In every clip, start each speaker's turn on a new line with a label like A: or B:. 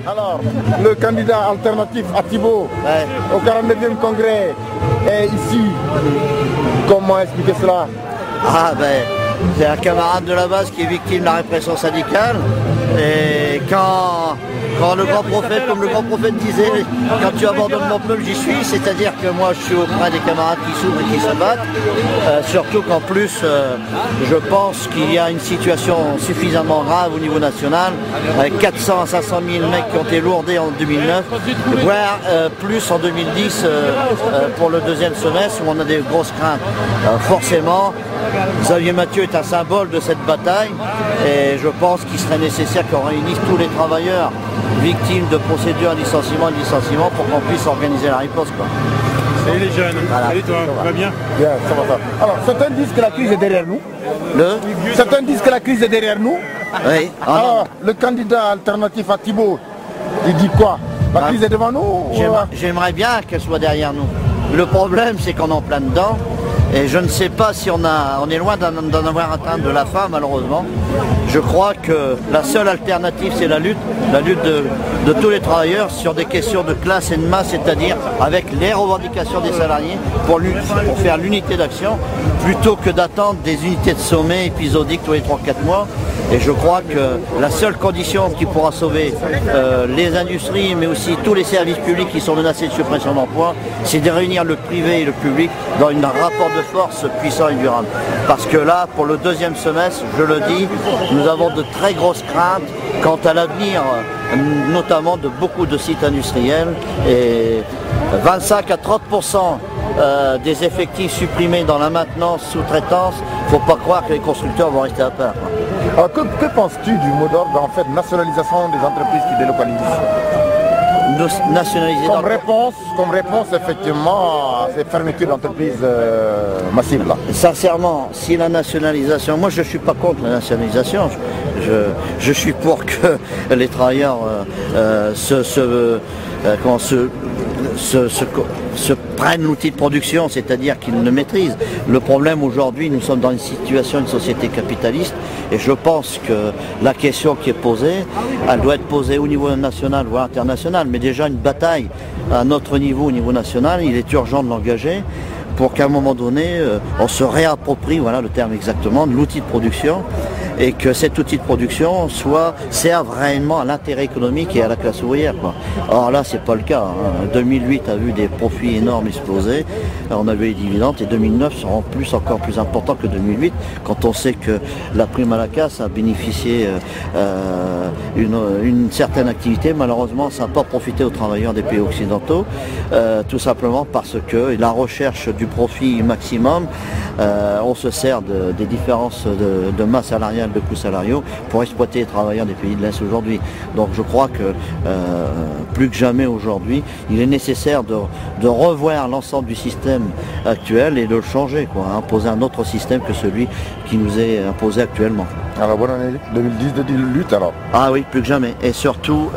A: Alors, le candidat alternatif à Thibault, au 49e congrès, est ici. Comment expliquer cela?
B: Ah ben, c'est un camarade de la base qui est victime de la répression syndicale. Et quand le grand prophète, comme le grand prophète disait, quand tu abandonnes mon peuple, j'y suis, c'est-à-dire que moi je suis auprès des camarades qui souffrent et qui se battent, surtout qu'en plus je pense qu'il y a une situation suffisamment grave au niveau national, avec 400 à 500 000 mecs qui ont été lourdés en 2009, voire plus en 2010 pour le deuxième semestre où on a des grosses craintes. Forcément, Xavier Mathieu est un symbole de cette bataille et je pense qu'il serait nécessaire qu'on réunisse tous les travailleurs victimes de procédures de licenciement pour qu'on puisse organiser la riposte.
C: Salut les jeunes, voilà. Salut toi, ça va bien?
A: Bien, ça va ça. Alors certains disent que la crise est derrière nous. Certains disent que la crise est derrière nous.
B: Oui.
A: Alors le candidat alternatif à Thibault, il dit quoi? La crise est devant nous?
B: J'aimerais bien qu'elle soit derrière nous. Le problème c'est qu'on est en plein dedans. Et je ne sais pas si on est loin d'en avoir atteint de la fin malheureusement. Je crois que la seule alternative c'est la lutte de tous les travailleurs sur des questions de classe et de masse, c'est-à-dire avec les revendications des salariés pour faire l'unité d'action, plutôt que d'attendre des unités de sommet épisodiques tous les 3-4 mois. Et je crois que la seule condition qui pourra sauver les industries, mais aussi tous les services publics qui sont menacés de suppression d'emplois, c'est de réunir le privé et le public dans un rapport de force puissant et durable. Parce que là, pour le deuxième semestre, je le dis, nous avons de très grosses craintes quant à l'avenir, notamment de beaucoup de sites industriels. Et 25 à 30% des effectifs supprimés dans la maintenance, sous-traitance, il ne faut pas croire que les constructeurs vont rester à part.
A: Alors que penses-tu du mot d'ordre en fait nationalisation des entreprises qui délocalisent?
B: Nationaliser
A: comme réponse effectivement à ces fermetures d'entreprises massives là.
B: Sincèrement, si la nationalisation, moi je ne suis pas contre la nationalisation, je suis pour que les travailleurs se prennent l'outil de production, c'est-à-dire qu'ils le maîtrisent. Le problème aujourd'hui, nous sommes dans une situation, une société capitaliste, et je pense que la question qui est posée, elle doit être posée au niveau national, voire international, mais déjà une bataille à notre niveau, au niveau national, il est urgent de l'engager pour qu'à un moment donné, on se réapproprie, voilà le terme exactement, de l'outil de production, et que cet outil de production serve réellement à l'intérêt économique et à la classe ouvrière, quoi. Or là, c'est pas le cas. 2008 a vu des profits énormes exploser, on a vu les dividendes, et 2009 seront encore plus importants que 2008, quand on sait que la prime à la casse a bénéficié une certaine activité. Malheureusement, ça n'a pas profité aux travailleurs des pays occidentaux, tout simplement parce que la recherche du profit maximum, on se sert des différences de masse salariale, de coûts salariaux pour exploiter les travailleurs des pays de l'Est aujourd'hui. Donc je crois que plus que jamais aujourd'hui, il est nécessaire de revoir l'ensemble du système actuel et de le changer, quoi, imposer un autre système que celui qui nous est imposé actuellement.
A: Alors bonne année 2010 de lutte alors.
B: Ah oui, plus que jamais. Et surtout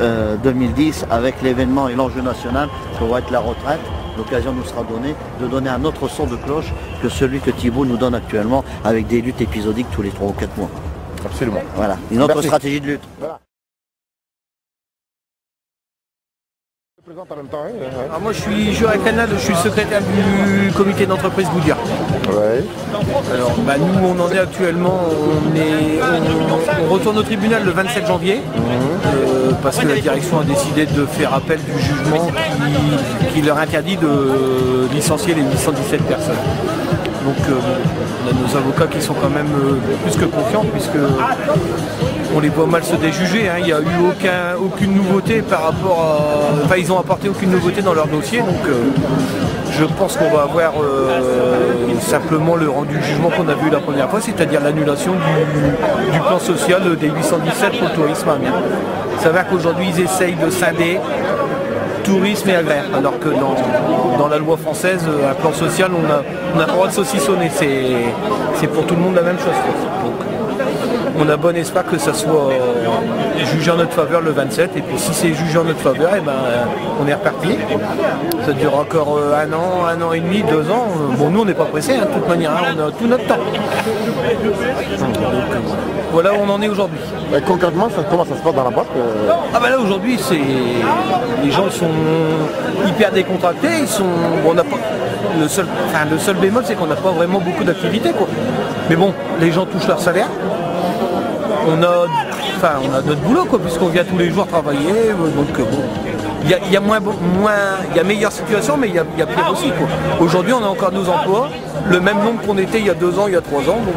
B: 2010 avec l'événement et l'enjeu national que va être la retraite. L'occasion nous sera donnée de donner un autre son de cloche que celui que Thibault nous donne actuellement avec des luttes épisodiques tous les 3 ou 4 mois.
A: Absolument.
B: Voilà, une autre stratégie de lutte.
A: Voilà.
D: Alors moi je suis Joël Canal, je suis secrétaire du comité d'entreprise Goodyear.
A: Ouais.
D: Alors nous on en est actuellement, on retourne au tribunal le 27 janvier parce que la direction a décidé de faire appel du jugement qui leur interdit de licencier les 817 personnes. Donc on a nos avocats qui sont quand même plus que confiants puisque on les voit mal se déjuger, hein. Il n'y a eu aucune nouveauté par rapport à... Enfin, ils n'ont apporté aucune nouveauté dans leur dossier, donc je pense qu'on va avoir simplement le rendu du jugement qu'on a vu la première fois, c'est-à-dire l'annulation du plan social des 817 pour le tourisme à Amiens. Il s'avère qu'aujourd'hui, ils essayent de scinder tourisme et agraire, alors que dans la loi française, un plan social, on n'a pas le droit de saucissonner, c'est pour tout le monde la même chose. Donc, on a bon espoir que ça soit jugé en notre faveur le 27. Et puis si c'est jugé en notre faveur, et ben, on est reparti. Ça dure encore un an et demi, 2 ans. Bon, nous on n'est pas pressés, hein, de toute manière, hein, on a tout notre temps. Voilà où on en est aujourd'hui.
A: Concrètement, comment ça se passe dans la boîte
D: Ah bah là aujourd'hui, les gens sont hyper décontractés. On n'a pas le seul bémol, c'est qu'on n'a pas vraiment beaucoup d'activités, quoi. Mais bon, les gens touchent leur salaire. On a notre boulot, quoi, puisqu'on vient tous les jours travailler. Donc bon. Il y a il y a meilleure situation, mais il y a pire aussi, quoi. Aujourd'hui, on a encore nos emplois, le même nombre qu'on était il y a 2 ans, il y a 3 ans. Donc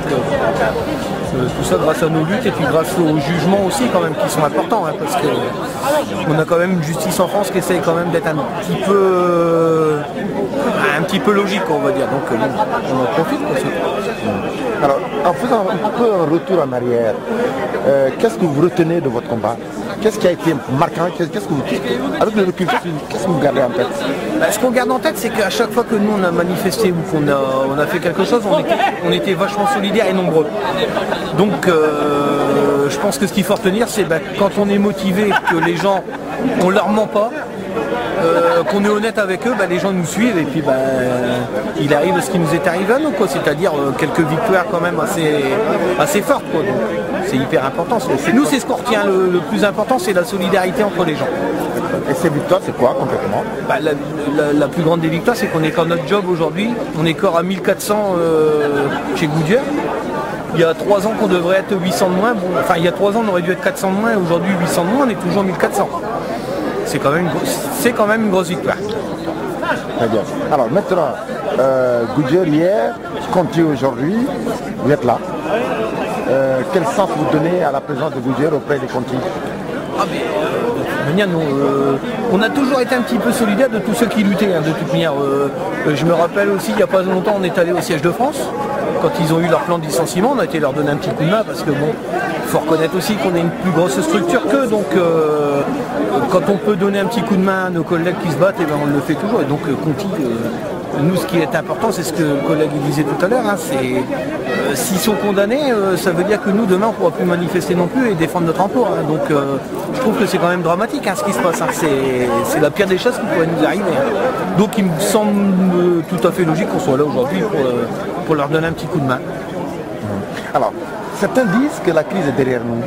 D: tout ça grâce à nos luttes et puis grâce aux jugements aussi quand même qui sont importants, hein, parce que on a quand même une justice en France qui essaye quand même d'être un petit peu logique, on va dire. Donc on en profite pour ça.
A: Alors, en faisant un peu un retour en arrière, qu'est-ce que vous retenez de votre combat? Qu'est-ce qui a été marquant? Avec le recul, qu'est-ce que vous gardez en tête?
D: Ce qu'on garde en tête, c'est qu'à chaque fois que nous on a manifesté ou qu'on a fait quelque chose, on était vachement solidaires et nombreux. Donc je pense que ce qu'il faut retenir, c'est quand on est motivé, que les gens, on leur ment pas, qu'on est honnête avec eux, les gens nous suivent et puis il arrive ce qui nous est arrivé à nous, quoi, c'est-à-dire quelques victoires quand même assez fortes, quoi. C'est hyper important. Nous, c'est ce qu'on retient le plus important, c'est la solidarité entre les gens.
A: Et ces victoires, c'est quoi concrètement?
D: La plus grande des victoires, c'est qu'on est encore notre job aujourd'hui. On est encore à 1400 chez Goodyear. Il y a 3 ans qu'on devrait être 800 de moins. Bon, enfin, il y a 3 ans, on aurait dû être 400 de moins. Aujourd'hui, 800 de moins, on est toujours 1400. C'est quand même une grosse victoire.
A: Très bien. Alors maintenant, Goodyear hier, Conti aujourd'hui, vous êtes là. Quel sens vous donnez à la présence de Goodyear auprès des Conti?
D: On a toujours été un petit peu solidaires de tous ceux qui luttaient, hein, de toute manière. Je me rappelle aussi, il n'y a pas longtemps, on est allé au siège de France. Quand ils ont eu leur plan de licenciement, on a été leur donner un petit coup de main parce que bon, il faut reconnaître aussi qu'on est une plus grosse structure qu'eux. Donc quand on peut donner un petit coup de main à nos collègues qui se battent, on le fait toujours. Et donc Conti, nous ce qui est important, c'est ce que le collègue disait tout à l'heure, hein, c'est s'ils sont condamnés, ça veut dire que nous demain on ne pourra plus manifester non plus et défendre notre emploi. Hein. Donc je trouve que c'est quand même dramatique, hein, ce qui se passe. Hein. C'est la pire des choses qui pourrait nous arriver. Hein. Donc il me semble tout à fait logique qu'on soit là aujourd'hui pour leur donner un petit coup de main.
A: Alors, certains disent que la crise est derrière nous.